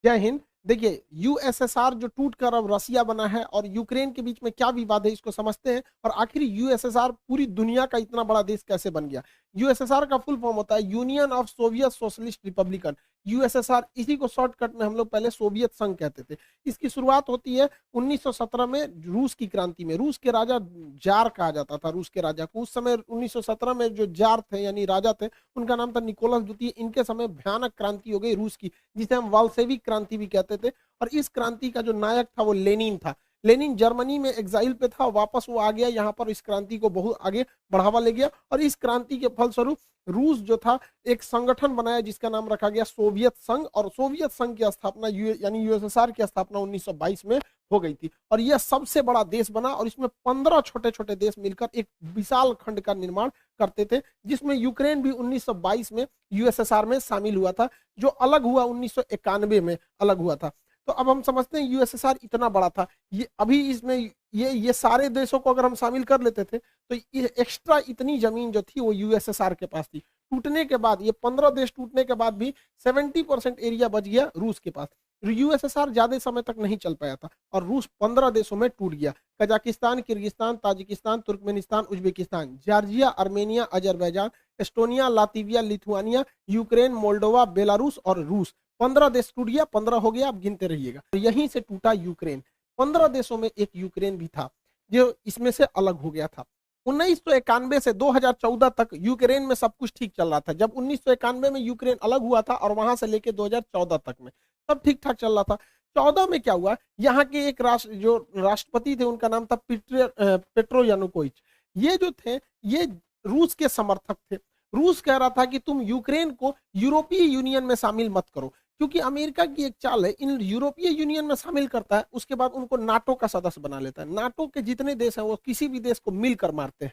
जय हिंद। देखिए, यूएसएसआर जो टूट कर अब रसिया बना है और यूक्रेन के बीच में क्या विवाद है इसको समझते हैं, और आखिर यूएसएसआर पूरी दुनिया का इतना बड़ा देश कैसे बन गया। यूएसएसआर का फुल फॉर्म होता है union of Soviet socialist Republican. USSR, इसी को शॉर्टकट में हम लोग पहले सोवियत संघ कहते थे। इसकी शुरुआत होती है 1917 में रूस की क्रांति में। रूस के राजा, जार कहा जाता था रूस के राजा को। उस समय 1917 में जो जार थे यानी राजा थे, उनका नाम था निकोलस द्वितीय। इनके समय भयानक क्रांति हो गई रूस की, जिसे हम वाल्सेविक क्रांति भी कहते थे। और इस क्रांति का जो नायक था वो लेनिन था। लेनिन जर्मनी में एग्जाइल पे था, वापस वो आ गया यहाँ पर, इस क्रांति को बहुत आगे बढ़ावा ले गया। और इस क्रांति के फलस्वरूप रूस जो था एक संगठन बनाया जिसका नाम रखा गया सोवियत संघ। और सोवियत संघ की स्थापना यानी यूएसएसआर की स्थापना 1922 में हो गई थी। और यह सबसे बड़ा देश बना और इसमें 15 छोटे छोटे देश मिलकर एक विशाल खंड का निर्माण करते थे, जिसमें यूक्रेन भी 1922 में यूएसएसआर में शामिल हुआ था, जो अलग हुआ 1991 में अलग हुआ था। तो अब हम समझते हैं यूएसएसआर इतना बड़ा था, ये अभी इसमें ये सारे देशों को अगर हम शामिल कर लेते थे तो ये एक्स्ट्रा इतनी जमीन जो थी वो यूएसएसआर के पास थी। टूटने के बाद, ये 15 देश टूटने के बाद भी 70% एरिया बच गया रूस के पास। यूएसएसआर ज्यादा समय तक नहीं चल पाया था और रूस 15 देशों में टूट गया। Kazakhstan, Kyrgyzstan, Tajikistan, Turkmenistan, Uzbekistan, Georgia, Armenia, Azerbaijan, Estonia, Latvia, Lithuania, Ukraine, Moldova, Belarus और रूस। 15 देश टूट गया, 15 हो गया, आप गिनते रहिएगा। यहीं से टूटा यूक्रेन। 15 देशों में एक यूक्रेन भी था जो इसमें से अलग हो गया था। 1991 से 2014 तक यूक्रेन में सब कुछ ठीक चल रहा था। जब 1991 में यूक्रेन अलग हुआ था और वहां से लेके 2014 तक में सब ठीक ठाक चल रहा था। 14 में क्या हुआ, यहाँ के एक जो राष्ट्रपति थे उनका नाम था पेट्रो यानुकोविच। ये जो थे ये रूस के समर्थक थे। रूस कह रहा था कि तुम यूक्रेन को यूरोपीय यूनियन में शामिल मत करो, क्योंकि अमेरिका की एक चाल है, इन यूरोपीय यूनियन में शामिल करता है, उसके बाद उनको नाटो का सदस्य बना लेता है। नाटो के जितने देश हैं वो किसी भी देश को मिलकर मारते हैं।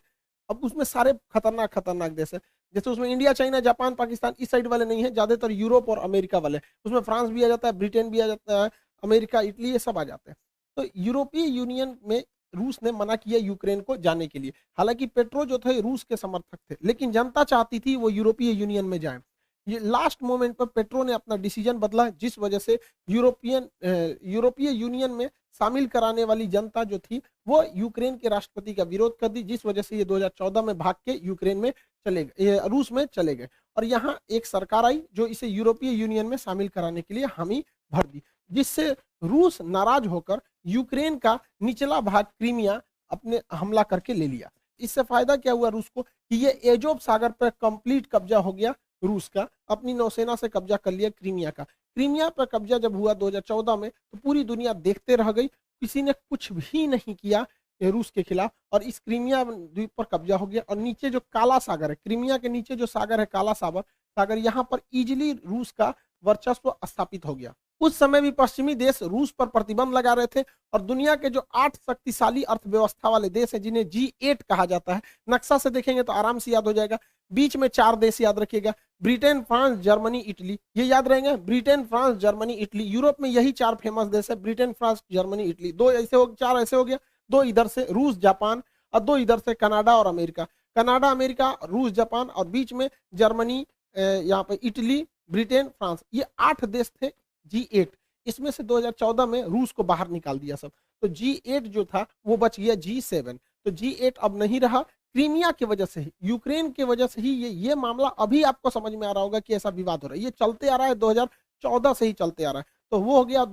अब उसमें सारे खतरनाक खतरनाक देश है, जैसे उसमें इंडिया, चाइना, जापान, पाकिस्तान इस साइड वाले नहीं है, ज्यादातर यूरोप और अमेरिका वाले। उसमें फ्रांस भी आ जाता है, ब्रिटेन भी आ जाता है, अमेरिका, इटली, ये सब आ जाते हैं। तो यूरोपीय यूनियन में रूस ने मना किया यूक्रेन को जाने के लिए। हालांकि पेट्रो जो थे रूस के समर्थक थे, लेकिन जनता चाहती थी वो यूरोपीय यूनियन में जाए। ये लास्ट मोमेंट पर पेट्रो ने अपना डिसीजन बदला, जिस वजह से यूरोपीय यूनियन में शामिल कराने वाली जनता जो थी वो यूक्रेन के राष्ट्रपति का विरोध कर दी, जिस वजह से ये 2014 में भाग के यूक्रेन में चले गए, रूस में चले गए। और यहाँ एक सरकार आई जो इसे यूरोपीय यूनियन में शामिल कराने के लिए हामी भर दी, जिससे रूस नाराज होकर यूक्रेन का निचला भाग क्रीमिया अपने हमला करके ले लिया। इससे फायदा क्या हुआ रूस को कि ये एजोव सागर पर कंप्लीट कब्जा हो गया रूस का, अपनी नौसेना से कब्जा कर लिया क्रीमिया का। क्रीमिया पर कब्जा जब हुआ 2014 में तो पूरी दुनिया देखते रह गई, किसी ने कुछ भी नहीं किया रूस के खिलाफ, और इस क्रीमिया द्वीप पर कब्जा हो गया। और नीचे जो काला सागर है, क्रीमिया के नीचे जो सागर है काला सागर, यहाँ पर इजिली रूस का वर्चस्व स्थापित हो गया। उस समय भी पश्चिमी देश रूस पर प्रतिबंध लगा रहे थे और दुनिया के जो 8 शक्तिशाली अर्थव्यवस्था वाले देश हैं, जिन्हें G8 कहा जाता है, नक्शा से देखेंगे तो आराम से याद हो जाएगा। बीच में 4 देश याद रखिएगा, ब्रिटेन, फ्रांस, जर्मनी, इटली, ये याद रहेंगे। Britain, France, Germany, Italy. Europe में यही 4 फेमस देश है, ब्रिटेन, फ्रांस, जर्मनी, इटली। 2 ऐसे हो, 4 ऐसे हो गया, 2 इधर से रूस, जापान, और 2 इधर से कनाडा और अमेरिका। कनाडा, अमेरिका, रूस, जापान, और बीच में जर्मनी, यहाँ पे इटली, ब्रिटेन, फ्रांस। ये 8 देश थे G8। इसमें से 2014 में रूस को बाहर निकाल दिया सब, तो G8 जो था वो बच गया G7। तो G8 अब नहीं रहा, क्रीमिया की वजह से ही, यूक्रेन की वजह से ही ये मामला अभी आपको समझ में आ रहा होगा कि ऐसा विवाद हो रहा है। ये चलते आ रहा है, 2014 से ही चलते आ रहा है। तो वो हो गया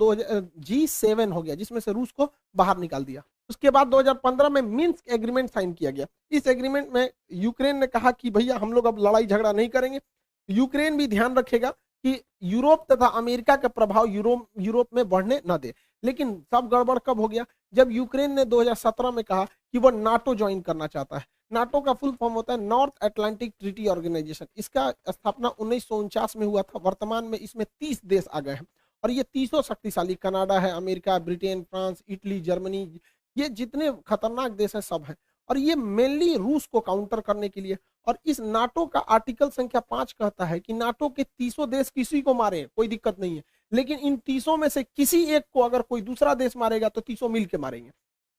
G7 हो गया, जिसमें से रूस को बाहर निकाल दिया। उसके बाद 2015 में मिन्स्क एग्रीमेंट साइन किया गया। इस एग्रीमेंट में यूक्रेन ने कहा कि भैया हम लोग अब लड़ाई झगड़ा नहीं करेंगे। यूक्रेन भी ध्यान रखेगा कि यूरोप तथा अमेरिका का प्रभाव यूरोप में बढ़ने न दे। लेकिन सब गड़बड़ कब हो गया, जब यूक्रेन ने 2017 में कहा कि वो नाटो ज्वाइन करना चाहता है। नाटो का फुल फॉर्म होता है नॉर्थ अटलांटिक ट्रीटी ऑर्गेनाइजेशन। इसका स्थापना 1949 में हुआ था। वर्तमान में इसमें 30 देश आ गए हैं और ये 30 शक्तिशाली, कनाडा है, America, Britain, France, Italy, Germany, ये जितने खतरनाक देश हैं सब हैं। और ये मेनली रूस को काउंटर करने के लिए। और इस नाटो का आर्टिकल संख्या 5 कहता है कि नाटो के 30 देश किसी को मारे कोई दिक्कत नहीं है, लेकिन इन 30 में से किसी एक को अगर कोई दूसरा देश मारेगा तो 30 मिल के मारेंगे।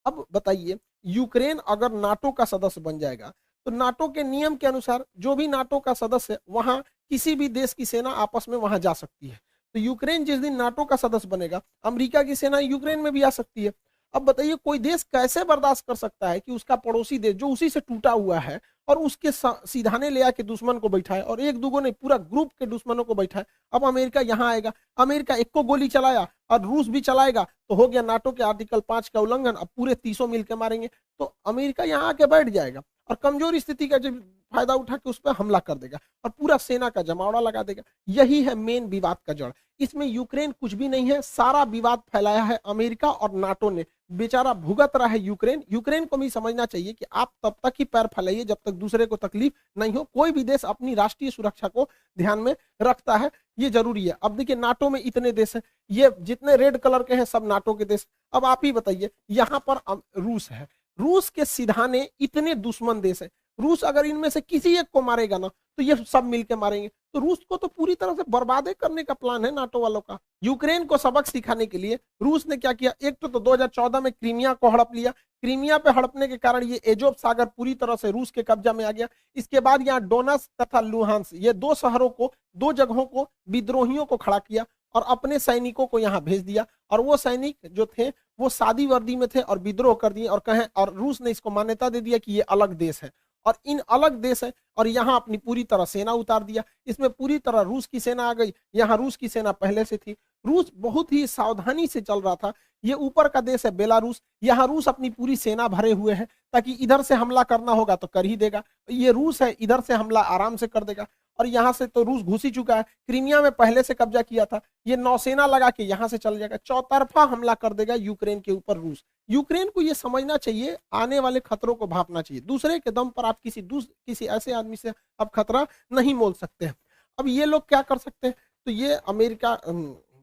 अब बताइए, यूक्रेन अगर नाटो का सदस्य बन जाएगा तो नाटो के नियम के अनुसार जो भी नाटो का सदस्य है वहां किसी भी देश की सेना आपस में वहां जा सकती है। तो यूक्रेन जिस दिन नाटो का सदस्य बनेगा, अमेरिका की सेना यूक्रेन में भी आ सकती है। अब बताइए कोई देश कैसे बर्दाश्त कर सकता है कि उसका पड़ोसी देश जो उसी से टूटा हुआ है और उसके सीधाने ले आके दुश्मन को बैठाए, और एक दूगो नहीं पूरा ग्रुप के दुश्मनों को बैठाए। अब अमेरिका यहाँ आएगा, अमेरिका एक को गोली चलाया और रूस भी चलाएगा तो हो गया नाटो के आर्टिकल 5 का उल्लंघन, अब पूरे 30 मिलकर मारेंगे। तो अमेरिका यहाँ आके बैठ जाएगा और कमजोर स्थिति का जब फायदा उठा के उस पर हमला कर देगा और पूरा सेना का जमावड़ा लगा देगा। यही है मेन विवाद का जड़। इसमें यूक्रेन कुछ भी नहीं है, सारा विवाद फैलाया है अमेरिका और नाटो ने। बेचारा भुगत रहा है यूक्रेन। यूक्रेन को भी समझना चाहिए कि आप तब तक ही पैर फैलाइए जब तक दूसरे को तकलीफ नहीं हो। कोई भी देश अपनी राष्ट्रीय सुरक्षा को ध्यान में रखता है, ये जरूरी है। अब देखिए नाटो में इतने देश हैं, ये जितने रेड कलर के हैं सब नाटो के देश। अब आप ही बताइए, यहाँ पर रूस है, रूस के सिधाने इतने दुश्मन देश है। रूस अगर इनमें से किसी एक को मारेगा ना तो ये सब मिलके मारेंगे। तो रूस को तो पूरी तरह से बर्बाद करने का प्लान है नाटो वालों का। यूक्रेन को सबक सिखाने के लिए रूस ने क्या किया, एक तो 2014 में क्रीमिया को हड़प लिया। क्रीमिया पे हड़पने के कारण ये एजोव सागर पूरी तरह से रूस के कब्जा में आ गया। इसके बाद यहाँ डोनस तथा लुहांस, ये दो शहरों को, दो जगहों को विद्रोहियों को खड़ा किया और अपने सैनिकों को यहाँ भेज दिया। और वो सैनिक जो थे वो सादी वर्दी में थे और विद्रोह कर दिए और कहें, और रूस ने इसको मान्यता दे दिया कि ये अलग देश है और इन अलग देश है, और यहाँ अपनी पूरी तरह सेना उतार दिया। इसमें पूरी तरह रूस की सेना आ गई। यहाँ रूस की सेना पहले से थी। रूस बहुत ही सावधानी से चल रहा था। ये ऊपर का देश है बेलारूस, यहाँ रूस अपनी पूरी सेना भरे हुए हैं ताकि इधर से हमला करना होगा तो कर ही देगा। ये रूस है, इधर से हमला आराम से कर देगा। और यहाँ से तो रूस घुस ही चुका है, क्रीमिया में पहले से कब्जा किया था। ये नौसेना लगा के यहाँ से चल जाएगा, चौतरफा हमला कर देगा यूक्रेन के ऊपर रूस। यूक्रेन को ये समझना चाहिए, आने वाले खतरों को भापना चाहिए। दूसरे के दम पर आप किसी ऐसे आदमी से आप खतरा नहीं मोल सकते हैं। अब ये लोग क्या कर सकते हैं, तो ये अमेरिका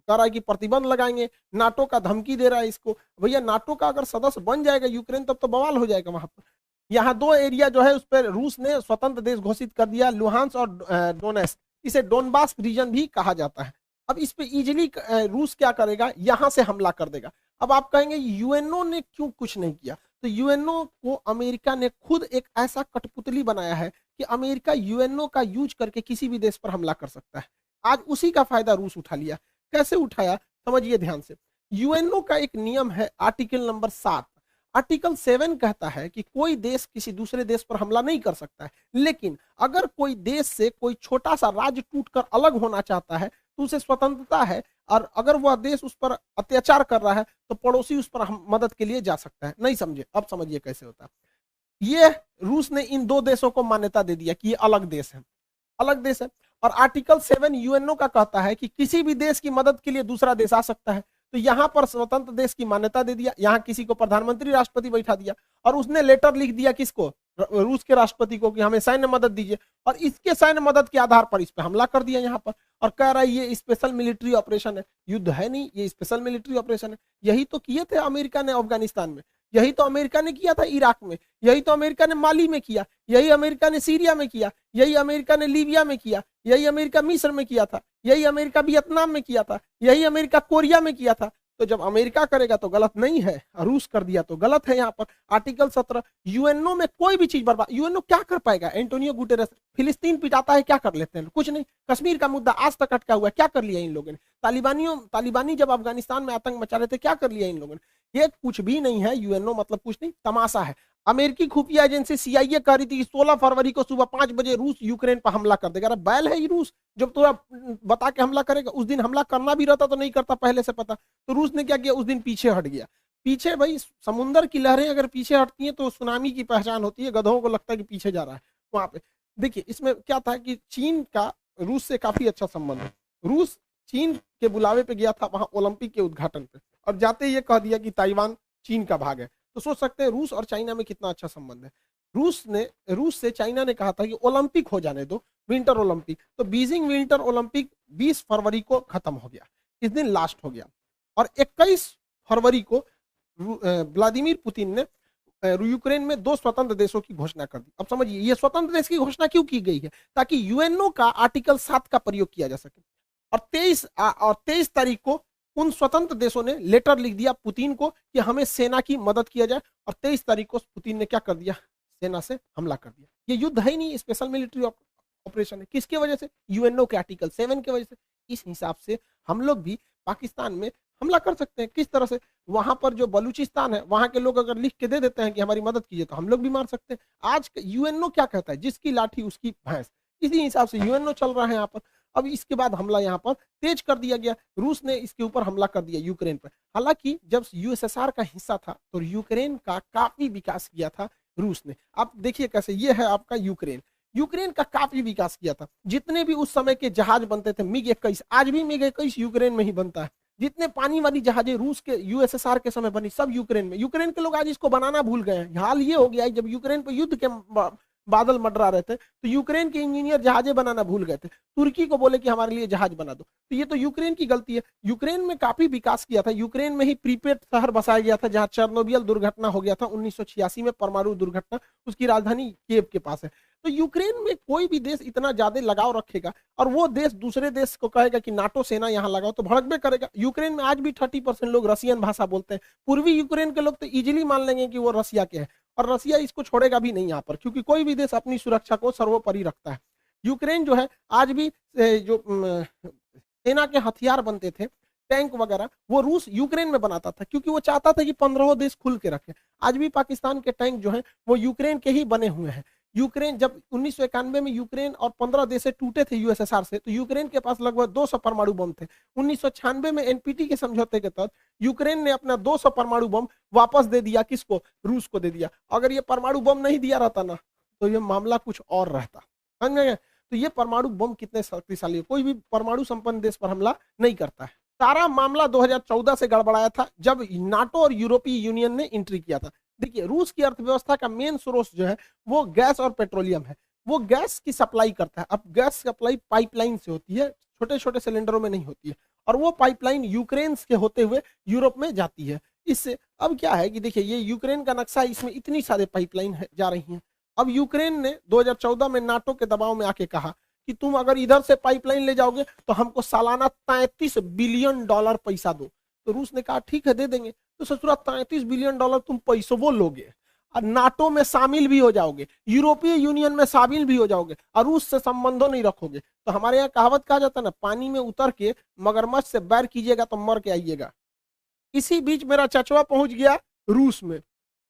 कह रहा है कि प्रतिबंध लगाएंगे, नाटो का धमकी दे रहा है इसको। भैया नाटो का अगर सदस्य बन जाएगा यूक्रेन तब तो बवाल हो जाएगा वहां पर। यहाँ दो एरिया जो है उस पर रूस ने स्वतंत्र देश घोषित कर दिया, लुहांस और डोनेस्क। इसे डोनबास रीजन भी कहा जाता है। अब इस पे इजिली रूस क्या करेगा, यहाँ से हमला कर देगा। अब आप कहेंगे यूएनओ ने क्यों कुछ नहीं किया, तो यूएनओ को अमेरिका ने खुद एक ऐसा कठपुतली बनाया है कि अमेरिका यूएनओ का यूज करके किसी भी देश पर हमला कर सकता है। आज उसी का फायदा रूस उठा लिया। कैसे उठाया समझिए ध्यान से। यूएनओ का एक नियम है आर्टिकल नंबर 7। आर्टिकल 7 कहता है कि कोई देश किसी दूसरे देश पर हमला नहीं कर सकता है, लेकिन अगर कोई देश से कोई छोटा सा राज्य टूटकर अलग होना चाहता है तो उसे स्वतंत्रता है, और अगर वह देश उस पर अत्याचार कर रहा है तो पड़ोसी उस पर मदद के लिए जा सकता है। नहीं समझे, अब समझिए कैसे होता है। ये रूस ने इन दो देशों को मान्यता दे दिया कि ये अलग देश है, अलग देश है। और आर्टिकल 7 यूएनओ का कहता है कि किसी भी देश की मदद के लिए दूसरा देश आ सकता है। तो यहाँ पर स्वतंत्र देश की मान्यता दे दिया, यहाँ किसी को प्रधानमंत्री राष्ट्रपति बैठा दिया और उसने लेटर लिख दिया किसको, रूस के राष्ट्रपति को, कि हमें सैन्य मदद दीजिए। और इसके सैन्य मदद के आधार पर इस पर हमला कर दिया यहाँ पर, और कह रहा है ये स्पेशल मिलिट्री ऑपरेशन है। युद्ध है नहीं, ये स्पेशल मिलिट्री ऑपरेशन है। यही तो किए थे अमेरिका ने अफगानिस्तान में, यही तो अमेरिका ने किया था इराक में, यही तो अमेरिका ने माली में किया, यही अमेरिका ने सीरिया में किया, यही अमेरिका ने लीबिया में किया, यही अमेरिका मिस्र में किया था, यही अमेरिका वियतनाम में किया था, यही अमेरिका कोरिया में किया था। तो जब अमेरिका करेगा तो गलत नहीं है, रूस कर दिया तो गलत है। यहाँ पर आर्टिकल 17 यूएनओ में कोई भी चीज बर्बाद, यूएनओ क्या कर पाएगा। एंटोनियो गुटेरेस फिलिस्तीन पिटाता है, क्या कर लेते हैं, कुछ नहीं। कश्मीर का मुद्दा आज तक अटका हुआ है, क्या कर लिया इन लोगों ने। तालिबानी जब अफगानिस्तान में आतंक मचा रहे थे, क्या कर लिया इन लोगों ने। ये कुछ भी नहीं है, यूएनओ मतलब कुछ नहीं, तमाशा है। अमेरिकी खुफिया एजेंसी सीआईए कह रही थी कि 16 फरवरी को सुबह 5 बजे रूस यूक्रेन पर हमला कर देगा। अरे बैल है ये रूस, जब तो बता के हमला करेगा। उस दिन हमला करना भी रहता तो नहीं करता पहले से पता। तो रूस ने क्या किया, उस दिन पीछे हट गया। पीछे भाई समुद्र की लहरें अगर पीछे हटती हैं तो सुनामी की पहचान होती है। गधों को लगता है कि पीछे जा रहा है वहां पे। देखिए इसमें क्या था कि चीन का रूस से काफी अच्छा संबंध है। रूस चीन के बुलावे पे गया था वहां ओलंपिक के उद्घाटन पे, और जाते ये कह दिया कि ताइवान चीन का भाग है। तो सोच सकते हैं रूस और चाइना में कितना अच्छा संबंध है। रूस से चाइना ने कहा था कि ओलंपिक हो जाने दो, विंटर ओलंपिक। तो बीजिंग विंटर ओलंपिक 20 फरवरी को खत्म हो गया, इस दिन लास्ट हो गया। और 21 फरवरी को व्लादिमीर पुतिन ने यूक्रेन में 2 स्वतंत्र देशों की घोषणा कर दी। अब समझिए ये स्वतंत्र देश की घोषणा क्यों की गई है, ताकि यूएनओ का आर्टिकल 7 का प्रयोग किया जा सके। और 23 तारीख को उन स्वतंत्र देशों ने लेटर लिख दिया पुतिन को कि हमें सेना की मदद किया जाए। और 23 तारीख को पुतिन ने क्या कर दिया, सेना से हमला कर दिया। ये युद्ध है ही नहीं, स्पेशल मिलिट्री ऑपरेशन है। किसकी वजह से, यूएनओ के आर्टिकल 7 की वजह से। इस हिसाब से हम लोग भी पाकिस्तान में हमला कर सकते हैं। किस तरह से? वहां पर जो बलूचिस्तान है वहां के लोग अगर लिख के दे देते हैं कि हमारी मदद कीजिए तो हम लोग भी मार सकते हैं। आज यूएनओ क्या कहता है? जिसकी लाठी उसकी भैंस। इसी हिसाब से यूएनओ चल रहा है यहाँ पर। अब इसके बाद हमला यहाँ पर तेज कर दिया गया। रूस ने इसके ऊपर हमला कर दिया यूक्रेन पर। हालांकि जब यूएसएसआर का हिस्सा था तो यूक्रेन का काफी विकास किया था रूस ने। आप देखिए कैसे, ये है आपका यूक्रेन। यूक्रेन का काफी विकास किया था। जितने भी उस समय के जहाज बनते थे मिग 21, आज भी मिग 21 यूक्रेन में ही बनता है। जितने पानी वाली जहाजें रूस के यूएसएसआर के समय बनी सब यूक्रेन में। यूक्रेन के लोग आज इसको बनाना भूल गए हैं। हाल ये हो गया है जब यूक्रेन पर युद्ध के बादल मंडरा रहे थे तो यूक्रेन के इंजीनियर जहाजें बनाना भूल गए थे। तुर्की को बोले कि हमारे लिए जहाज बना दो। तो ये तो यूक्रेन की गलती है। यूक्रेन में काफी विकास किया था। यूक्रेन में ही प्रीपेड शहर बसाया गया था जहां चेर्नोबिल दुर्घटना हो गया था 1986 में, परमाणु दुर्घटना। उसकी राजधानी कीव के पास है। तो यूक्रेन में कोई भी देश इतना ज्यादा लगाव रखेगा और वो देश दूसरे देश को कहेगा कि नाटो सेना यहाँ लगाओ तो भड़कबे करेगा। यूक्रेन में आज भी 30% लोग रसियन भाषा बोलते हैं। पूर्वी यूक्रेन के लोग तो इजीली मान लेंगे कि वो रसिया के हैं और रसिया इसको छोड़ेगा भी नहीं यहाँ पर, क्योंकि कोई भी देश अपनी सुरक्षा को सर्वोपरि रखता है। यूक्रेन जो है आज भी जो सेना के हथियार बनते थे, टैंक वगैरह, वो रूस यूक्रेन में बनाता था क्योंकि वो चाहता था कि 15 देश खुल के रखे। आज भी पाकिस्तान के टैंक जो हैं वो यूक्रेन के ही बने हुए हैं। यूक्रेन जब 1991 में यूक्रेन और 15 देश से टूटे थे यूएसएसआर से, तो यूक्रेन के पास लगभग 200 परमाणु बम थे। 1996 में एनपीटी के समझौते के तहत यूक्रेन ने अपना 200 परमाणु बम वापस दे दिया। किसको? रूस को दे दिया। अगर ये परमाणु बम नहीं दिया रहता ना तो ये मामला कुछ और रहता। समझ गए? तो ये परमाणु बम कितने शक्तिशाली है। कोई भी परमाणु संपन्न देश पर हमला नहीं करता है। सारा मामला 2014 से गड़बड़ाया था जब नाटो और यूरोपीय यूनियन ने एंट्री किया था। देखिए, रूस की अर्थव्यवस्था का मेन स्रोत जो है वो गैस और पेट्रोलियम है। वो गैस की सप्लाई करता है। अब गैस सप्लाई पाइपलाइन से होती है, छोटे छोटे सिलेंडरों में नहीं होती है, और वो पाइपलाइन यूक्रेन के होते हुए यूरोप में जाती है। इससे अब क्या है कि देखिए, ये यूक्रेन का नक्शा, इसमें इतनी सारे पाइपलाइन जा रही हैं। अब यूक्रेन ने 2014 में नाटो के दबाव में आके कहा कि तुम अगर इधर से पाइपलाइन ले जाओगे तो हमको सालाना $33 बिलियन पैसा दो। तो रूस ने कहा ठीक है दे देंगे। तो ससुरा $33 बिलियन तुम पैसों वो लोगे और नाटो में शामिल भी हो जाओगे, यूरोपीय यूनियन में शामिल भी हो जाओगे और रूस से संबंधों नहीं रखोगे। तो हमारे यहाँ कहावत कहा जाता है ना, पानी में उतर के मगरमच्छ से बैर कीजिएगा तो मर के आइएगा। इसी बीच मेरा चचवा पहुंच गया रूस में।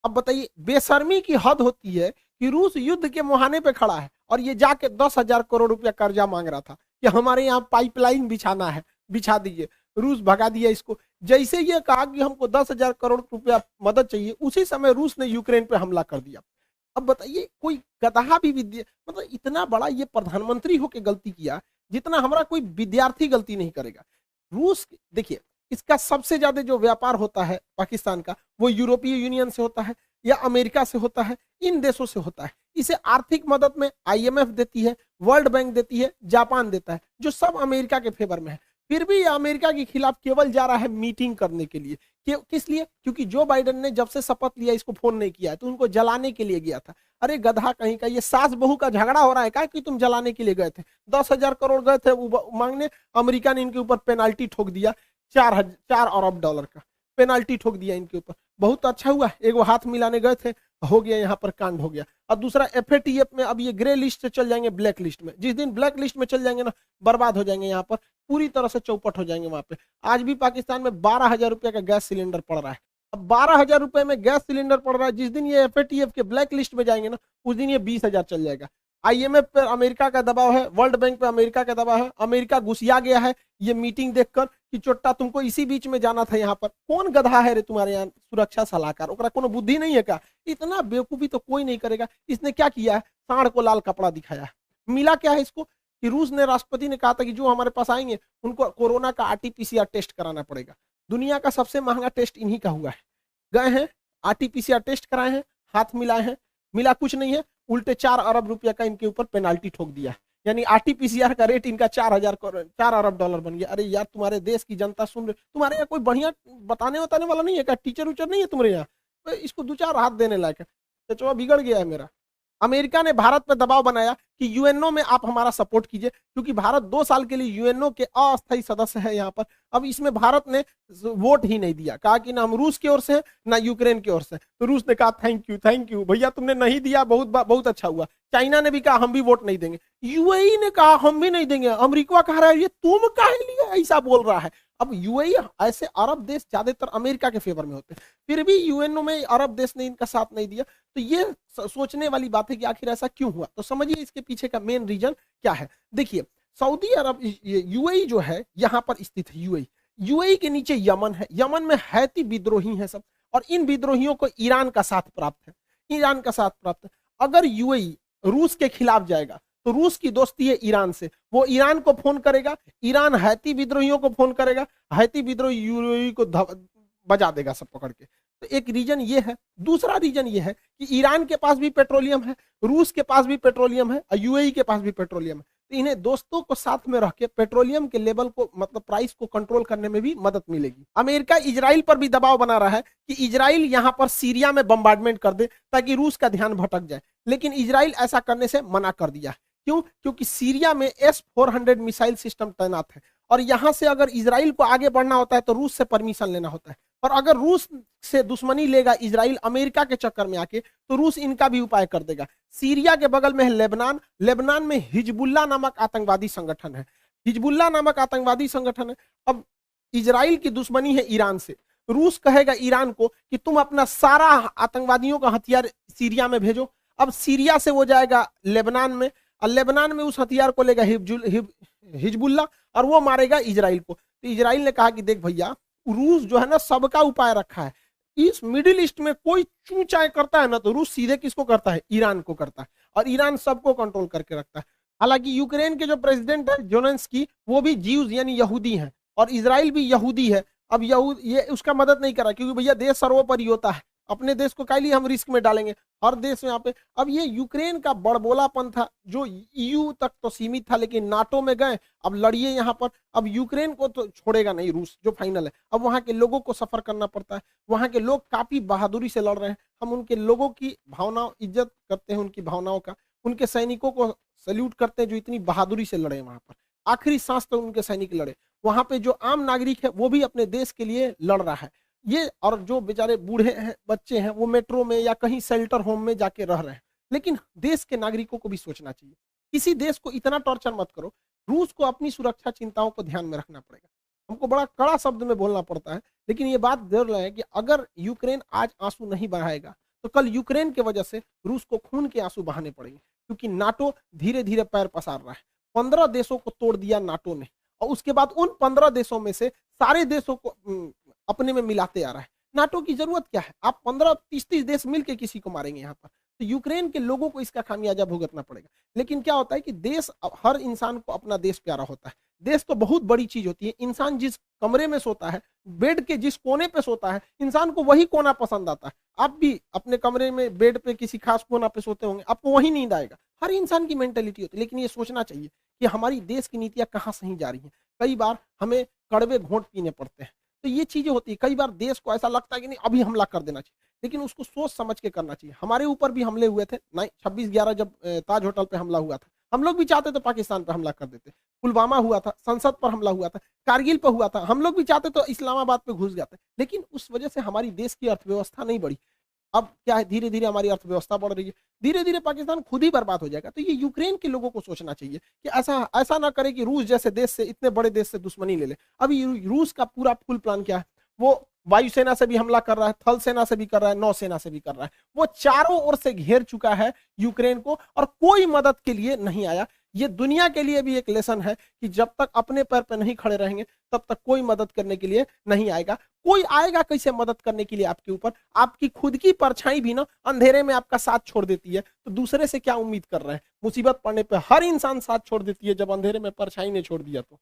अब बताइए, बेशर्मी की हद होती है कि रूस युद्ध के मुहाने पे खड़ा है और ये जाके 10,000 करोड़ रुपया कर्जा मांग रहा था कि हमारे यहाँ पाइपलाइन बिछाना है, बिछा दीजिए। रूस भगा दिया इसको। जैसे ये कहा कि हमको 10,000 करोड़ रुपया मदद चाहिए, उसी समय रूस ने यूक्रेन पे हमला कर दिया। अब बताइए, कोई गधा भी मतलब इतना बड़ा ये प्रधानमंत्री होके गलती किया जितना हमारा कोई विद्यार्थी गलती नहीं करेगा। रूस, देखिए, इसका सबसे ज्यादा जो व्यापार होता है पाकिस्तान का, वो यूरोपीय यूनियन से होता है या अमेरिका से होता है, इन देशों से होता है। इसे आर्थिक मदद में आईएमएफ देती है, वर्ल्ड बैंक देती है, जापान देता है, जो सब अमेरिका के फेवर में है। फिर भी ये अमेरिका के खिलाफ केवल जा रहा है मीटिंग करने के लिए। किस लिए? क्योंकि जो बाइडेन ने जब से शपथ लिया इसको फोन नहीं किया है, तो उनको जलाने के लिए गया था। अरे गधा कहीं का, ये सास बहू का झगड़ा हो रहा है क्या कि तुम जलाने के लिए गए थे? 10,000 करोड़ गए थे मांगने, अमेरिका ने इनके ऊपर पेनाल्टी ठोक दिया, 4 अरब डॉलर का पेनाल्टी ठोक दिया इनके ऊपर। बहुत अच्छा हुआ, एक वो हाथ मिलाने गए थे, हो गया, यहाँ पर कांड हो गया। और दूसरा, एफएटीएफ में अब ये ग्रे लिस्ट से चल जाएंगे ब्लैक लिस्ट में। जिस दिन ब्लैक लिस्ट में चल जाएंगे ना, बर्बाद हो जाएंगे, यहाँ पर पूरी तरह से चौपट हो जाएंगे। वहां पे आज भी पाकिस्तान में 12,000 रुपए का गैस सिलेंडर पड़ रहा है। अब 12,000 रुपए में गैस सिलेंडर पड़ रहा है, जिस दिन ये एफएटीएफ के ब्लैक लिस्ट में जाएंगे ना, उस दिन ये 20,000 चल जाएगा। आईएमएफ पर अमेरिका का दबाव है, वर्ल्ड बैंक पे अमेरिका का दबाव है। अमेरिका घुसिया गया है ये मीटिंग देखकर कि चोट्टा तुमको इसी बीच में जाना था। यहाँ पर कौन गधा है रे तुम्हारे यहाँ सुरक्षा सलाहकार? ओकरा कोनो बुद्धि नहीं है क्या? इतना बेवकूफी तो कोई नहीं करेगा। इसने क्या किया है? सांड को लाल कपड़ा दिखाया है। मिला क्या है इसको कि रूस ने, राष्ट्रपति ने कहा था कि जो हमारे पास आएंगे उनको कोरोना का आरटीपीसीआर टेस्ट कराना पड़ेगा। दुनिया का सबसे महंगा टेस्ट इन्हीं का हुआ है। गए हैं, आरटीपीसीआर टेस्ट कराए हैं, हाथ मिलाए हैं, मिला कुछ नहीं है, उल्टे 4 अरब रुपया का इनके ऊपर पेनाल्टी ठोक दिया। यानी आरटीपीसीआर का रेट इनका 4 अरब डॉलर बन गया। अरे यार, तुम्हारे देश की जनता सुन रही, तुम्हारे यहाँ कोई बढ़िया बताने वाला नहीं है क्या? टीचर उचर नहीं है तुम्हारे यहाँ? तो इसको 2-4 हाथ देने लायक है। चचवा बिगड़ गया है मेरा। अमेरिका ने भारत पर दबाव बनाया कि यूएनओ में आप हमारा सपोर्ट कीजिए, क्योंकि भारत 2 साल के लिए यूएनओ के अस्थायी सदस्य है यहाँ पर। अब इसमें भारत ने वोट ही नहीं दिया, कहा कि ना हम रूस की ओर से हैं ना यूक्रेन की ओर से। तो रूस ने कहा थैंक यू भैया, तुमने नहीं दिया, बहुत अच्छा हुआ। चाइना ने भी कहा हम भी वोट नहीं देंगे। यूएई ने कहा हम भी नहीं देंगे। अमेरिका कह रहा है ये तुम काहे लिए ऐसा बोल रहा है। अब यूएई ऐसे अरब देश ज्यादातर अमेरिका के फेवर में होते हैं, फिर भी यूएनओ में अरब देश ने इनका साथ नहीं दिया। तो ये सोचने वाली बात है कि आखिर ऐसा क्यों हुआ। तो समझिए इसके पीछे का मेन रीजन क्या है। देखिए सऊदी अरब, यूएई जो है यहाँ पर स्थित है। यूएई के नीचे यमन है, यमन में हैती विद्रोही है सब, और इन विद्रोहियों को ईरान का साथ प्राप्त है, ईरान का साथ प्राप्त है। अगर यूएई रूस के खिलाफ जाएगा तो रूस की दोस्ती है ईरान से, वो ईरान को फोन करेगा, ईरान हैती विद्रोहियों को फोन करेगा, हैती विद्रोही यूएई को बजा देगा सब पकड़ के। तो एक रीजन ये है। दूसरा रीजन ये है कि ईरान के पास भी पेट्रोलियम है, रूस के पास भी पेट्रोलियम है और यूएई के पास भी पेट्रोलियम है। तो इन्हें दोस्तों को साथ में रख के पेट्रोलियम के लेवल को, मतलब प्राइस को कंट्रोल करने में भी मदद मिलेगी। अमेरिका इजराइल पर भी दबाव बना रहा है कि इजराइल यहां पर सीरिया में बम्बार्डमेंट कर दे ताकि रूस का ध्यान भटक जाए, लेकिन इजराइल ऐसा करने से मना कर दिया। क्यों? क्योंकि सीरिया में S-400 मिसाइल सिस्टम तैनात है, और यहां से अगर इजराइल को आगे बढ़ना होता है तो रूस से परमिशन लेना होता है, और अगर रूस से दुश्मनी लेगा इजराइल अमेरिका के चक्कर में आके, तो रूस इनका भी उपाय कर देगा। सीरिया के बगल में है लेबनान, लेबनान में हिजबुल्ला नामक आतंकवादी संगठन है, हिजबुल्ला नामक आतंकवादी संगठन है। अब इजराइल की दुश्मनी है ईरान से, रूस कहेगा ईरान को कि तुम अपना सारा आतंकवादियों का हथियार सीरिया में भेजो। अब सीरिया से वो जाएगा लेबनान में, और लेबनान में उस हथियार को लेगा हिजबुल्ला, और वो मारेगा इजराइल को। तो इजराइल ने कहा कि देख भैया, रूस जो है ना सबका उपाय रखा है, इस मिडिल ईस्ट में कोई चूचाई करता है ना तो रूस सीधे किसको करता है, ईरान को करता है, और ईरान सबको कंट्रोल करके रखता है। हालांकि यूक्रेन के जो प्रेसिडेंट है ज़ेलेंस्की, वो भी ज्यूज यानी यहूदी हैं, और इजराइल भी यहूदी है। अब यहूद ये उसका मदद नहीं कर रहा, क्योंकि भैया देश सर्वोपरि होता है, अपने देश को काहे लिए हम रिस्क में डालेंगे, हर देश में यहाँ पे। अब ये यूक्रेन का बड़बोलापन था जो ईयू तक तो सीमित था, लेकिन नाटो में गए, अब लड़िए यहाँ पर। अब यूक्रेन को तो छोड़ेगा नहीं रूस, जो फाइनल है। अब वहाँ के लोगों को सफर करना पड़ता है, वहाँ के लोग काफी बहादुरी से लड़ रहे हैं। हम उनके लोगों की भावना इज्जत करते हैं, उनकी भावनाओं का, उनके सैनिकों को सैल्यूट करते हैं जो इतनी बहादुरी से लड़े वहाँ पर, आखिरी सांस तक उनके सैनिक लड़े। वहाँ पे जो आम नागरिक है वो भी अपने देश के लिए लड़ रहा है ये, और जो बेचारे बूढ़े हैं, बच्चे हैं, वो मेट्रो में या कहीं शेल्टर होम में जाके रह रहे हैं। लेकिन देश के नागरिकों को भी सोचना चाहिए, किसी देश को इतना टॉर्चर मत करो। रूस को अपनी सुरक्षा चिंताओं को ध्यान में रखना पड़ेगा। हमको बड़ा कड़ा शब्द में बोलना पड़ता है, लेकिन ये बात जरूर है कि अगर यूक्रेन आज आंसू नहीं बहाएगा तो कल यूक्रेन की वजह से रूस को खून के आंसू बहाने पड़ेंगे, क्योंकि नाटो धीरे धीरे पैर पसार रहा है। 15 देशों को तोड़ दिया नाटो ने, और उसके बाद उन 15 देशों में से सारे देशों को अपने में मिलाते आ रहा है। नाटो की जरूरत क्या है? आप 15-30 देश मिलकर किसी को मारेंगे यहाँ पर। तो यूक्रेन के लोगों को इसका खामियाजा भुगतना पड़ेगा। लेकिन क्या होता है कि देश, हर इंसान को अपना देश प्यारा होता है। देश तो बहुत बड़ी चीज होती है। इंसान जिस कमरे में सोता है, बेड के जिस कोने पे सोता है, इंसान को वही कोना पसंद आता है। आप भी अपने कमरे में बेड पे किसी खास कोना पे सोते होंगे, आपको वही नींद आएगा। हर इंसान की मेंटेलिटी होती है। लेकिन ये सोचना चाहिए कि हमारी देश की नीतियां कहाँ सही जा रही हैं। कई बार हमें कड़वे घोंट पीने पड़ते हैं, तो ये चीजें होती है। कई बार देश को ऐसा लगता है कि नहीं अभी हमला कर देना चाहिए, लेकिन उसको सोच समझ के करना चाहिए। हमारे ऊपर भी हमले हुए थे 26/11 जब ताज होटल पे हमला हुआ था, हम लोग भी चाहते तो पाकिस्तान पे हमला कर देते। पुलवामा हुआ था, संसद पर हमला हुआ था, कारगिल पे हुआ था, हम लोग भी चाहते तो इस्लामाबाद पे घुस जाते। लेकिन उस वजह से हमारी देश की अर्थव्यवस्था नहीं बढ़ी। अब क्या है, धीरे धीरे हमारी अर्थव्यवस्था बढ़ रही है, धीरे धीरे पाकिस्तान खुद ही बर्बाद हो जाएगा। तो ये यूक्रेन के लोगों को सोचना चाहिए कि ऐसा ना करे कि रूस जैसे देश से, इतने बड़े देश से दुश्मनी ले ले। अभी रूस का पूरा फुल प्लान क्या है, वो वायुसेना से भी हमला कर रहा है, थल सेना से भी कर रहा है, नौसेना से भी कर रहा है। वो चारों ओर से घेर चुका है यूक्रेन को, और कोई मदद के लिए नहीं आया। ये दुनिया के लिए भी एक लेसन है कि जब तक अपने पैर पे नहीं खड़े रहेंगे तब तक कोई मदद करने के लिए नहीं आएगा। कोई आएगा कैसे मदद करने के लिए आपके ऊपर? आपकी खुद की परछाई भी ना अंधेरे में आपका साथ छोड़ देती है, तो दूसरे से क्या उम्मीद कर रहे हैं? मुसीबत पड़ने पे हर इंसान साथ छोड़ देती है, जब अंधेरे में परछाई ने छोड़ दिया तो।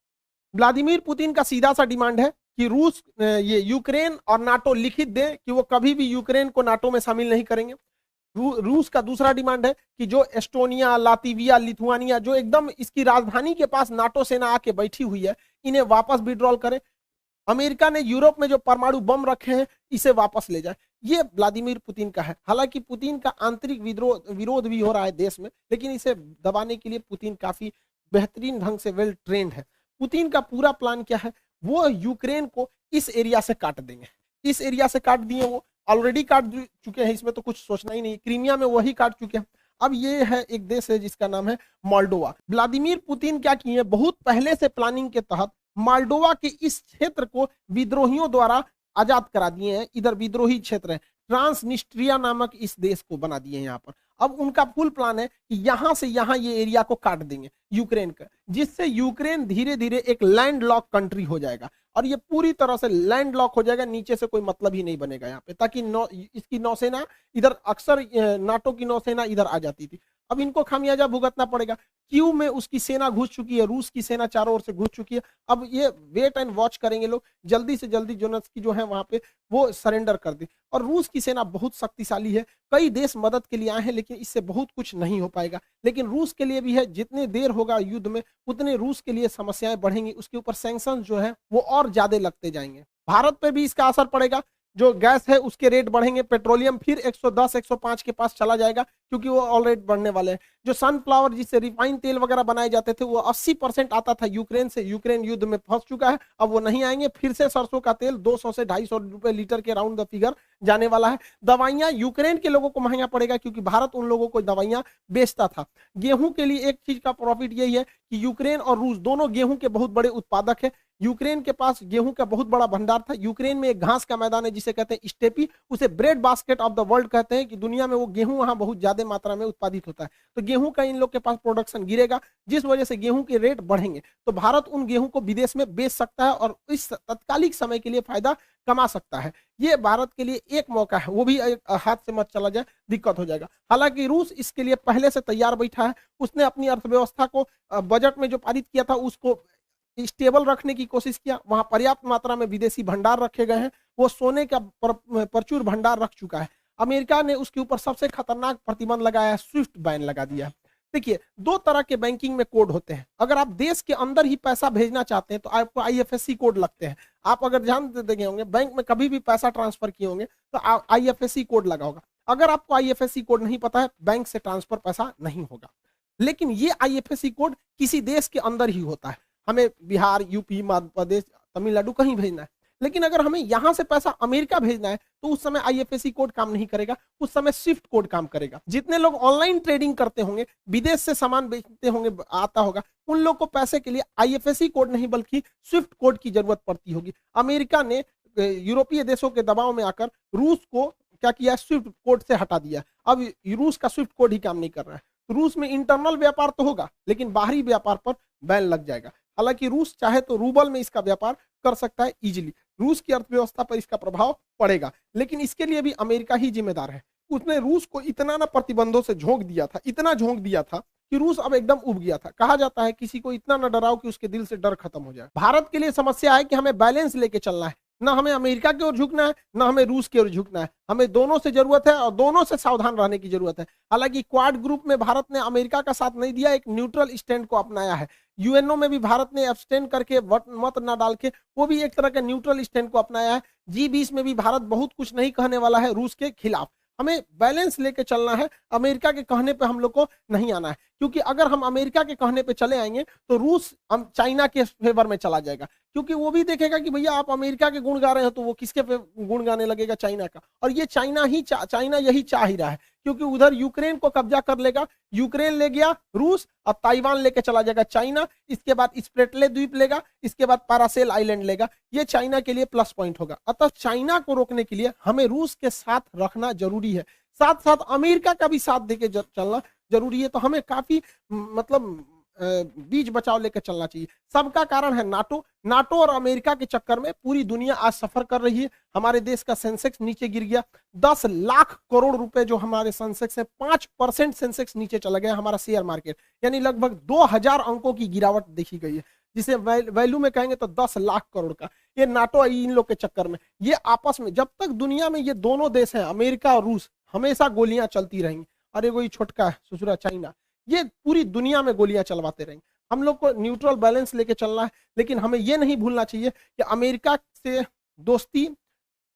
व्लादिमीर पुतिन का सीधा सा डिमांड है कि रूस, ये यूक्रेन और नाटो लिखित दे कि वो कभी भी यूक्रेन को नाटो में शामिल नहीं करेंगे। रूस का दूसरा डिमांड है कि जो एस्टोनिया, लातविया, लिथुआनिया, जो एकदम इसकी राजधानी के पास नाटो सेना आके बैठी हुई है, इन्हें वापस विड्रॉल करे। अमेरिका ने यूरोप में जो परमाणु बम रखे हैं इसे वापस ले जाए। ये व्लादिमीर पुतिन का है। हालांकि पुतिन का आंतरिक विरोध भी हो रहा है देश में, लेकिन इसे दबाने के लिए पुतिन काफी बेहतरीन ढंग से वेल ट्रेंड है। पुतिन का पूरा प्लान क्या है, वो यूक्रेन को इस एरिया से काट देंगे। इस एरिया से काट दिए, वो ऑलरेडी काट चुके हैं, इसमें तो कुछ सोचना ही नहीं। क्रीमिया में वही काट चुके हैं। अब ये है एक देश है जिसका नाम है मोल्डोवा। व्लादिमीर पुतिन क्या किए, बहुत पहले से प्लानिंग के तहत मोल्डोवा के इस क्षेत्र को विद्रोहियों द्वारा आजाद करा दिए हैं। इधर विद्रोही क्षेत्र है, ट्रांसनिस्ट्रिया नामक इस देश को बना दिए हैं यहाँ पर। अब उनका फुल प्लान है कि यहां से यहां ये एरिया को काट देंगे यूक्रेन का, जिससे यूक्रेन धीरे धीरे एक लैंड लॉक कंट्री हो जाएगा और ये पूरी तरह से लैंड लॉक हो जाएगा। नीचे से कोई मतलब ही नहीं बनेगा यहाँ पे, ताकि इसकी नौसेना इधर, अक्सर नाटो की नौसेना इधर आ जाती थी। अब इनको खामियाजा भुगतना पड़ेगा। क्यू में उसकी सेना घुस चुकी है, रूस की सेना चारों ओर से घुस चुकी है। अब ये वेट एंड वॉच करेंगे लोग, जल्दी से जल्दी जोनेस्की जो है वहां पे वो सरेंडर कर दे। और रूस की सेना बहुत शक्तिशाली है, कई देश मदद के लिए आए हैं, लेकिन इससे बहुत कुछ नहीं हो पाएगा। लेकिन रूस के लिए भी है, जितने देर होगा युद्ध में उतने रूस के लिए समस्याएं बढ़ेंगी, उसके ऊपर सैंक्शन जो है वो और ज्यादा लगते जाएंगे। भारत पे भी इसका असर पड़ेगा, जो गैस है उसके रेट बढ़ेंगे, पेट्रोलियम फिर 110 105 के पास चला जाएगा, क्योंकि वो ऑलरेडी बढ़ने वाले हैं। जो सनफ्लावर जिससे रिफाइंड तेल वगैरह बनाए जाते थे वो 80% आता था यूक्रेन से, यूक्रेन युद्ध में फंस चुका है, अब वो नहीं आएंगे। फिर से सरसों का तेल 200 से 250 रुपए लीटर के राउंड द फिगर जाने वाला है। दवाइयां यूक्रेन के लोगों को महंगा पड़ेगा, क्योंकि भारत उन लोगों को दवाइयां बेचता था। गेहूं के लिए एक चीज का प्रॉफिट यही है कि यूक्रेन और रूस दोनों गेहूं के बहुत बड़े उत्पादक है। यूक्रेन के पास गेहूं का बहुत बड़ा भंडार था। यूक्रेन में एक घास का मैदान है जिसे कहते हैं स्टेपी, उसे bread basket of the world कहते हैं, कि दुनिया में वो गेहूं वहां बहुत ज्यादा मात्रा में उत्पादित होता है। तो गेहूं का इन लोग के पास प्रोडक्शन गिरेगा, जिस वजह से गेहूं के रेट बढ़ेंगे। तो भारत उन गेहूं को विदेश में बेच सकता है और इस तत्कालिक समय के लिए फायदा कमा सकता है। ये भारत के लिए एक मौका है, वो भी हाथ से मत चला जाए, दिक्कत हो जाएगा। हालांकि रूस इसके लिए पहले से तैयार बैठा है। उसने अपनी अर्थव्यवस्था को बजट में जो पारित किया था उसको स्टेबल रखने की कोशिश किया। वहां पर्याप्त मात्रा में विदेशी भंडार रखे गए हैं। वो सोने का प्रचुर भंडार रख चुका है। अमेरिका ने उसके ऊपर सबसे खतरनाक प्रतिबंध लगाया है, स्विफ्ट बैन लगा दिया है। देखिए, दो तरह के बैंकिंग में कोड होते हैं। अगर आप देश के अंदर ही पैसा भेजना चाहते हैं तो आपको आईएफएससी कोड लगते हैं। आप अगर ध्यान देंगे होंगे, बैंक में कभी भी पैसा ट्रांसफर किए होंगे तो आईएफएससी कोड लगा होगा। अगर आपको आईएफएससी कोड नहीं पता है, बैंक से ट्रांसफर पैसा नहीं होगा। लेकिन ये आईएफएससी कोड किसी देश के अंदर ही होता है। हमें बिहार, यूपी, मध्य प्रदेश, तमिलनाडु कहीं भेजना है, लेकिन अगर हमें यहां से पैसा अमेरिका भेजना है तो उस समय आईएफएससी कोड काम नहीं करेगा, उस समय स्विफ्ट कोड काम करेगा। जितने लोग ऑनलाइन ट्रेडिंग करते होंगे, विदेश से सामान बेचते होंगे, आता होगा, उन लोग को पैसे के लिए आईएफएससी कोड नहीं बल्कि स्विफ्ट कोड की जरूरत पड़ती होगी। अमेरिका ने यूरोपीय देशों के दबाव में आकर रूस को क्या किया, स्विफ्ट कोड से हटा दिया। अब रूस का स्विफ्ट कोड ही काम नहीं कर रहा है। रूस में इंटरनल व्यापार तो होगा, लेकिन बाहरी व्यापार पर बैन लग जाएगा। हालांकि रूस चाहे तो रूबल में इसका व्यापार कर सकता है इजीली। रूस की अर्थव्यवस्था पर इसका प्रभाव पड़ेगा, लेकिन इसके लिए भी अमेरिका ही जिम्मेदार है। उसने रूस को इतना ना प्रतिबंधों से झोंक दिया था, इतना झोंक दिया था कि रूस अब एकदम उब गया था। कहा जाता है किसी को इतना न डराओ कि उसके दिल से डर खत्म हो जाए। भारत के लिए समस्या है कि हमें बैलेंस लेके चलना है, ना हमें अमेरिका की ओर झुकना है, ना हमें रूस की ओर झुकना है। हमें दोनों से जरूरत है और दोनों से सावधान रहने की जरूरत है। हालांकि क्वाड ग्रुप में भारत ने अमेरिका का साथ नहीं दिया, एक न्यूट्रल स्टैंड को अपनाया है। यूएनओ में भी भारत ने एब्सटेन करके, मत ना डाल के, वो भी एक तरह का न्यूट्रल स्टैंड को अपनाया है। G20 में भी भारत बहुत कुछ नहीं कहने वाला है रूस के खिलाफ। हमें बैलेंस लेके चलना है, अमेरिका के कहने पे हम लोग को नहीं आना है, क्योंकि अगर हम अमेरिका के कहने पे चले आएंगे तो रूस चाइना के फेवर में चला जाएगा, क्योंकि वो भी देखेगा कि भैया आप अमेरिका के गुण गा रहे हो तो वो किसके पे गुण गाने लगेगा, चाइना का। और ये चाइना यही चाह ही रहा है, क्योंकि उधर यूक्रेन को कब्जा कर लेगा, यूक्रेन ले गया रूस, अब ताइवान लेके चला जाएगा चाइना, इसके बाद स्प्रेटले द्वीप लेगा, इसके बाद पैरासेल आइलैंड लेगा। ये चाइना के लिए प्लस पॉइंट होगा। अतः चाइना को रोकने के लिए हमें रूस के साथ रखना जरूरी है, साथ साथ अमेरिका का भी साथ देके चलना जरूरी है। तो हमें काफी मतलब बीच बचाव लेकर चलना चाहिए। सबका कारण है नाटो और अमेरिका के चक्कर में पूरी दुनिया आज सफर कर रही है। हमारे देश का सेंसेक्स नीचे गिर गया, 10 लाख करोड़ रुपए जो हमारे सेंसेक्स है, 5% सेंसेक्स नीचे चला गया हमारा शेयर मार्केट, यानी लगभग 2000 अंकों की गिरावट देखी गई है, जिसे वैल्यू में कहेंगे तो 10 लाख करोड़ का। ये नाटो इन लोग के चक्कर में, ये आपस में, जब तक दुनिया में ये दोनों देश हैं अमेरिका और रूस, हमेशा गोलियां चलती रहेंगी। अरे वही छोटका ससुरा चाइना, ये पूरी दुनिया में गोलियां चलवाते रहेंगे। हम लोग को न्यूट्रल बैलेंस लेके चलना है, लेकिन हमें ये नहीं भूलना चाहिए कि अमेरिका से दोस्ती,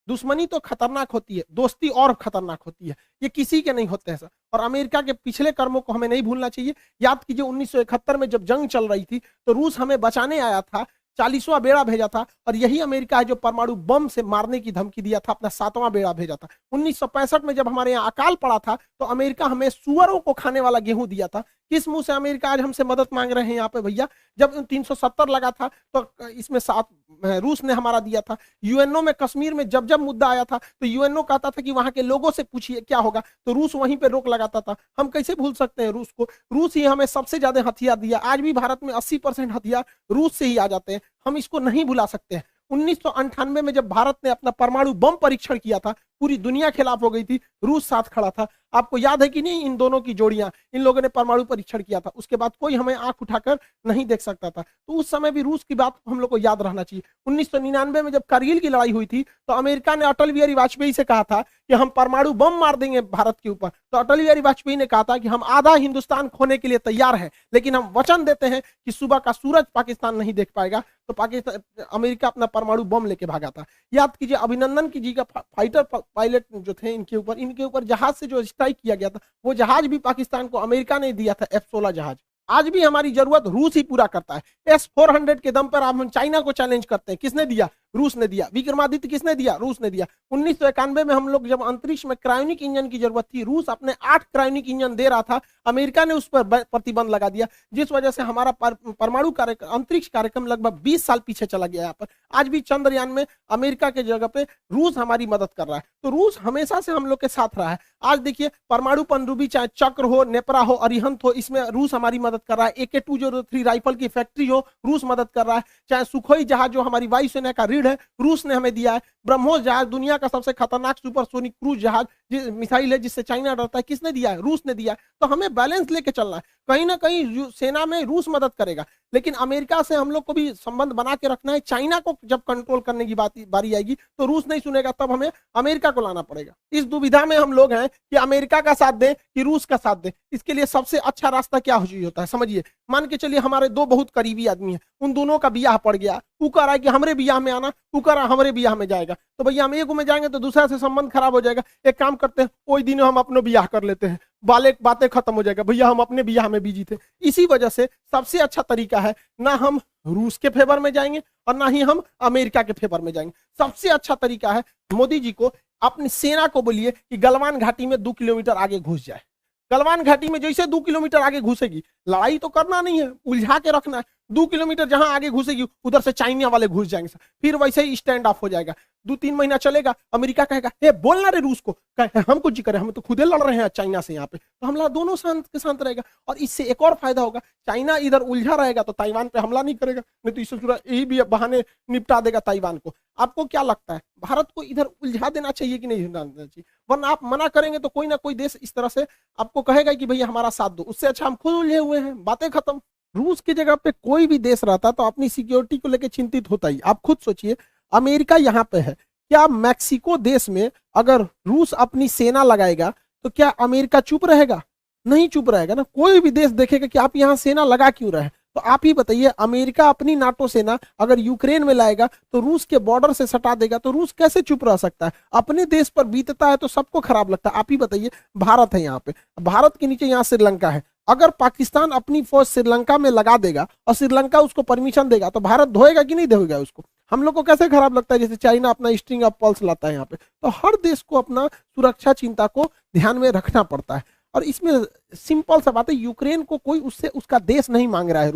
दुश्मनी तो खतरनाक होती है, दोस्ती और खतरनाक होती है, ये किसी के नहीं होते हैं सर। और अमेरिका के पिछले कर्मों को हमें नहीं भूलना चाहिए। याद कीजिए 1971 में जब जंग चल रही थी तो रूस हमें बचाने आया था, 40वां बेड़ा भेजा था, और यही अमेरिका है जो परमाणु बम से मारने की धमकी दिया था, अपना 7वां बेड़ा भेजा था। 1965 में जब हमारे यहाँ अकाल पड़ा था तो अमेरिका हमें सुअरों को खाने वाला गेहूं दिया था। किस मुंह से अमेरिका आज हमसे मदद मांग रहे हैं यहाँ पे भैया? जब 370 लगा था तो इसमें 7 रूस ने हमारा दिया था। यूएनओ में कश्मीर में जब जब मुद्दा आया था तो यूएनओ कहता था कि वहां के लोगों से पूछिए क्या होगा, तो रूस वहीं पे रोक लगाता था। हम कैसे भूल सकते हैं रूस को? रूस ही हमें सबसे ज्यादा हथियार दिया। आज भी भारत में 80% हथियार रूस से ही आ जाते हैं, हम इसको नहीं भुला सकते हैं। 1998 में जब भारत ने अपना परमाणु बम परीक्षण किया था, पूरी दुनिया खिलाफ हो गई थी, रूस साथ खड़ा था। आपको याद है कि नहीं इन दोनों की जोड़ियां? इन लोगों ने परमाणु परीक्षण किया था, उसके बाद कोई हमें आंख उठाकर नहीं देख सकता था। तो उस समय भी रूस की बात हम लोग को याद रहना चाहिए। 1999 में जब कारगिल की लड़ाई हुई थी तो अमेरिका ने अटल बिहारी वाजपेयी से कहा था कि हम परमाणु बम मार देंगे भारत के ऊपर। तो अटल बिहारी वाजपेयी ने कहा था कि हम आधा हिंदुस्तान खोने के लिए तैयार हैं, लेकिन हम वचन देते हैं कि सुबह का सूरज पाकिस्तान नहीं देख पाएगा। तो पाकिस्तान, अमेरिका अपना परमाणु बम लेके भागा था। याद कीजिए अभिनंदन की जी का फाइटर पायलट जो थे, इनके ऊपर जहाज से जो स्ट्राइक किया गया था, वो जहाज भी पाकिस्तान को अमेरिका ने दिया था, F-16 जहाज। आज भी हमारी जरूरत रूस ही पूरा करता है। S-400 के दम पर हम चाइना को चैलेंज करते हैं, किसने दिया? रूस ने दिया। विक्रमादित्य किसने दिया? रूस ने दिया। 1991 में हम लोग जब अंतरिक्ष में क्रायोनिक इंजन की जरूरत थी, रूस अपने 8 क्रायोनिक इंजन दे रहा था, अमेरिका ने उस पर प्रतिबंध लगा दिया, जिस वजह से हमारा परमाणु अंतरिक्ष कार्यक्रम लगभग 20 साल पीछे चला गया। यहाँ पर आज भी चंद्रयान में अमेरिका के जगह पे रूस हमारी मदद कर रहा है। तो रूस हमेशा से हम लोग के साथ रहा है। आज देखिए परमाणु पनडुब्बी, चाहे चक्र हो, नेपरा हो, अरिहंत हो, इसमें रूस हमारी मदद कर रहा है। AK-203 राइफल की फैक्ट्री हो, रूस मदद कर रहा है। चाहे सुखोई जहाज जो हमारी वायुसेना का रीढ़ है, रूस ने हमें दिया है। ब्रह्मोस जहाज दुनिया का सबसे खतरनाक सुपरसोनिक क्रूज जहाज मिसाइल है, जिससे चाइना डरता है, किसने दिया है? रूस ने दिया है। तो हमें बैलेंस लेके चलना है। कहीं ना कहीं सेना में रूस मदद करेगा, लेकिन अमेरिका से हम लोग को भी संबंध बना के रखना है। चाइना को जब कंट्रोल करने की बारी आएगी तो रूस नहीं सुनेगा, तब हमें अमेरिका को लाना पड़ेगा। इस दुविधा में हम लोग हैं कि अमेरिका का साथ दें कि रूस का साथ दें। इसके लिए सबसे अच्छा रास्ता क्या होता है समझिए। मान के चलिए हमारे 2 बहुत करीबी आदमी हैं, उन दोनों का ब्याह पड़ गया, वो कह रहा है कि हमरे ब्याह में आना, वो कह रहा है हमरे ब्याह में जाएगा। तो भैया हम एक में जाएंगे तो दूसरा से संबंध खराब हो जाएगा। एक काम करते हैं, कोई दिन हम अपने ब्याह कर लेते हैं, बातें खत्म हो जाएगा। भैया हम अपने ब्याह में बिजी थे। इसी वजह से सबसे अच्छा तरीका है, ना हम रूस के फेवर में जाएंगे और ना ही हम अमेरिका के फेवर में जाएंगे। सबसे अच्छा तरीका है मोदी जी को अपनी सेना को बोलिए कि गलवान घाटी में 2 किलोमीटर आगे घुस जाए। गलवान घाटी में जैसे 2 किलोमीटर आगे घुसेगी, लड़ाई तो करना नहीं है, उलझा के रखना है। 2 किलोमीटर जहां आगे घुसेगी उधर से चाइना वाले घुस जाएंगे, फिर वैसे ही स्टैंड ऑफ हो जाएगा। 2-3 महीना चलेगा, अमेरिका कहेगा ए बोलना रे रूस को, हम कुछ करें, हम तो खुदे लड़ रहे हैं चाइना से यहाँ पे। तो हमला दोनों शांत के शांत रहेगा। और इससे एक और फायदा होगा, चाइना इधर उलझा रहेगा तो ताइवान पे हमला नहीं करेगा, नहीं तो इससे यही भी बहाने निपटा देगा ताइवान को। आपको क्या लगता है, भारत को इधर उलझा देना चाहिए कि नहीं देना चाहिए? वरना आप मना करेंगे तो कोई ना कोई देश इस तरह से आपको कहेगा कि भैया हमारा साथ दो। उससे अच्छा हम खुद उलझे हुए हैं, बातें खत्म। रूस की जगह पे कोई भी देश रहता तो अपनी सिक्योरिटी को लेकर चिंतित होता ही। आप खुद सोचिए, अमेरिका यहाँ पे है, क्या मैक्सिको देश में अगर रूस अपनी सेना लगाएगा तो क्या अमेरिका चुप रहेगा? नहीं चुप रहेगा ना। कोई भी देश देखेगा कि आप यहाँ सेना लगा क्यों रहे। तो आप ही बताइए, अमेरिका अपनी नाटो सेना अगर यूक्रेन में लाएगा तो रूस के बॉर्डर से सटा देगा, तो रूस कैसे चुप रह सकता है? अपने देश पर बीतता है तो सबको खराब लगता है। आप ही बताइए, भारत है यहाँ पे, भारत के नीचे यहाँ श्रीलंका है। अगर पाकिस्तान अपनी फौज श्रीलंका में लगा देगा और श्रीलंका उसको परमिशन देगा तो भारत धोएगा कि नहीं धोएगा उसको? हम लोग को कैसे खराब लगता है? जैसे चाइना अपना स्ट्रिंग ऑफ पल्स लाता है यहाँ पे। तो हर देश को अपना सुरक्षा चिंता को ध्यान में रखना पड़ता है। और इसमें सिंपल सा बात है, यूक्रेन को कोई उससे उसका देश नहीं मांग रहा है।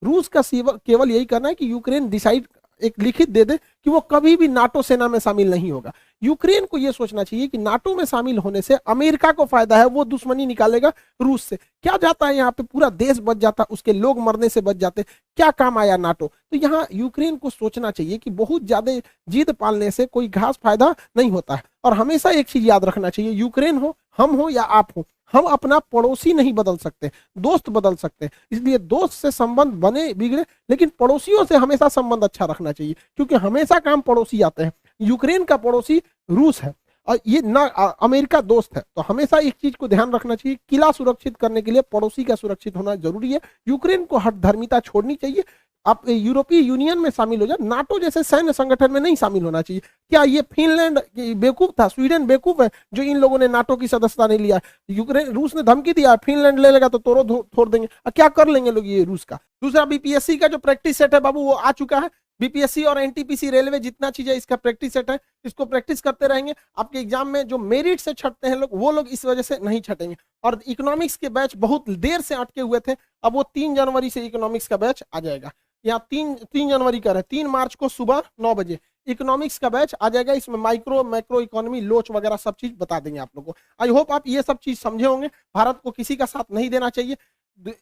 रूस का केवल यही करना है कि यूक्रेन डिसाइड एक लिखित दे दे कि वो कभी भी नाटो सेना में शामिल नहीं होगा। यूक्रेन को यह सोचना चाहिए कि नाटो में शामिल होने से अमेरिका को फायदा है, वो दुश्मनी निकालेगा रूस से। क्या जाता है यहाँ पे, पूरा देश बच जाता, उसके लोग मरने से बच जाते, क्या काम आया नाटो? तो यहाँ यूक्रेन को सोचना चाहिए कि बहुत ज्यादा जिद पालने से कोई खास फायदा नहीं होता है। और हमेशा एक चीज याद रखना चाहिए, यूक्रेन हो, हम हो या आप हो, हम अपना पड़ोसी नहीं बदल सकते, दोस्त बदल सकते हैं। इसलिए दोस्त से संबंध बने बिगड़े, लेकिन पड़ोसियों से हमेशा संबंध अच्छा रखना चाहिए, क्योंकि हमेशा काम पड़ोसी आते हैं। यूक्रेन का पड़ोसी रूस है और ये ना अमेरिका दोस्त है, तो हमेशा एक चीज को ध्यान रखना चाहिए, किला सुरक्षित करने के लिए पड़ोसी का सुरक्षित होना जरूरी है। यूक्रेन को हठधर्मिता छोड़नी चाहिए। आप यूरोपीय यूनियन में शामिल हो जाए, नाटो जैसे सैन्य संगठन में नहीं शामिल होना चाहिए। क्या ये फिनलैंड बेवकूफ था, स्वीडन बेवकूफ है जो इन लोगों ने नाटो की सदस्यता नहीं लिया? यूक्रेन, रूस ने धमकी दिया फिनलैंड ले लेगा तो तोड़ो छोड़ देंगे, क्या कर लेंगे लोग ये रूस का। दूसरा, बीपीएससी का जो प्रैक्टिस सेट है बाबू वो आ चुका है। बीपीएससी और एनटीपीसी रेलवे जितना चीज है इसका प्रैक्टिस सेट है, इसको प्रैक्टिस करते रहेंगे। आपके एग्जाम में जो मेरिट से छटते हैं लोग, वो लोग इस वजह से नहीं छटेंगे। और इकोनॉमिक्स के बैच बहुत देर से अटके हुए थे, अब वो 3 जनवरी से इकोनॉमिक्स का बैच आ जाएगा। यहाँ 3 जनवरी का है, 3 मार्च को सुबह 9 बजे इकोनॉमिक्स का बैच आ जाएगा। इसमें माइक्रो मैक्रो इकोनॉमी, लोच वगैरह सब चीज बता देंगे आप लोगों को। आई होप आप ये सब चीज समझे होंगे। भारत को किसी का साथ नहीं देना चाहिए।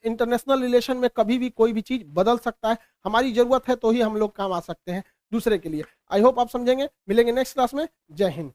इंटरनेशनल रिलेशन में कभी भी कोई भी चीज बदल सकता है, हमारी जरूरत है तो ही हम लोग काम आ सकते हैं दूसरे के लिए। आई होप आप समझेंगे। मिलेंगे नेक्स्ट क्लास में। जय हिंद।